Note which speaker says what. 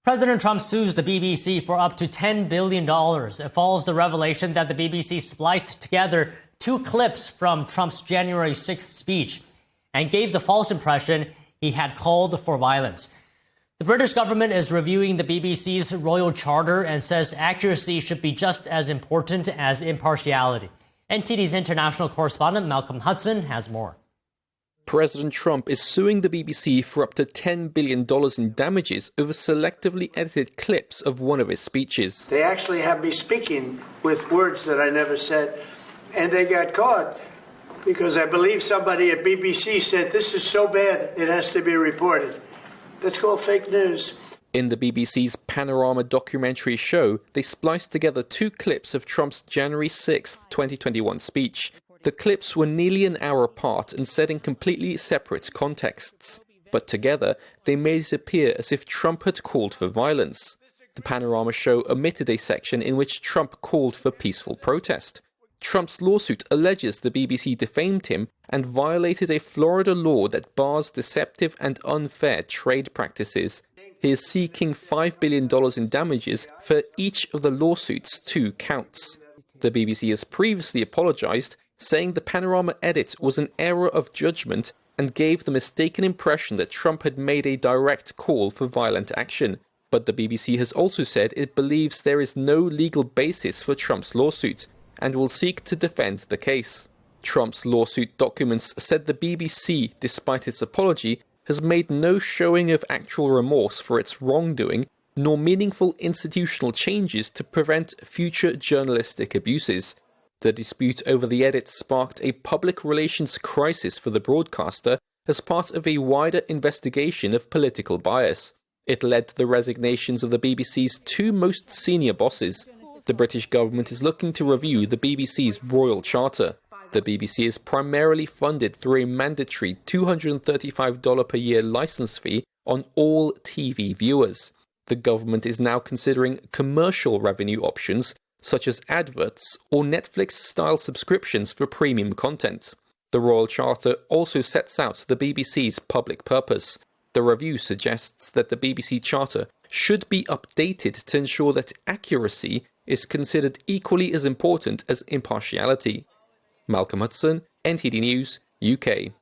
Speaker 1: President Trump sues the BBC for up to $10 billion. It follows the revelation that the BBC spliced together two clips from Trump's January 6th speech and gave the false impression he had called for violence. The British government is reviewing the BBC's royal charter and says accuracy should be just as important as impartiality. NTD's international correspondent Malcolm Hudson has more.
Speaker 2: President Trump is suing the BBC for up to $10 billion in damages over selectively edited clips of one of his speeches.
Speaker 3: They actually have me speaking with words that I never said, and they got caught because I believe somebody at BBC said, "This is so bad, it has to be reported." That's called fake news.
Speaker 2: In the BBC's Panorama documentary show, they spliced together two clips of Trump's January 6, 2021 speech. The clips were nearly an hour apart and set in completely separate contexts, but together they made it appear as if Trump had called for violence. The Panorama show omitted a section in which Trump called for peaceful protest. Trump's lawsuit alleges the BBC defamed him and violated a Florida law that bars deceptive and unfair trade practices. He is seeking $5 billion in damages for each of the lawsuit's two counts. The BBC has previously apologized, saying the Panorama edit was an error of judgment and gave the mistaken impression that Trump had made a direct call for violent action. But the BBC has also said it believes there is no legal basis for Trump's lawsuit and will seek to defend the case. Trump's lawsuit documents said the BBC, despite its apology, has made no showing of actual remorse for its wrongdoing, nor meaningful institutional changes to prevent future journalistic abuses. The dispute over the edit sparked a public relations crisis for the broadcaster as part of a wider investigation of political bias. It led to the resignations of the BBC's two most senior bosses. The British government is looking to review the BBC's royal charter. The BBC is primarily funded through a mandatory $235 per year license fee on all TV viewers. The government is now considering commercial revenue options such as adverts or Netflix-style subscriptions for premium content. The Royal Charter also sets out the BBC's public purpose. The review suggests that the BBC Charter should be updated to ensure that accuracy is considered equally as important as impartiality. Malcolm Hudson, NTD News, UK.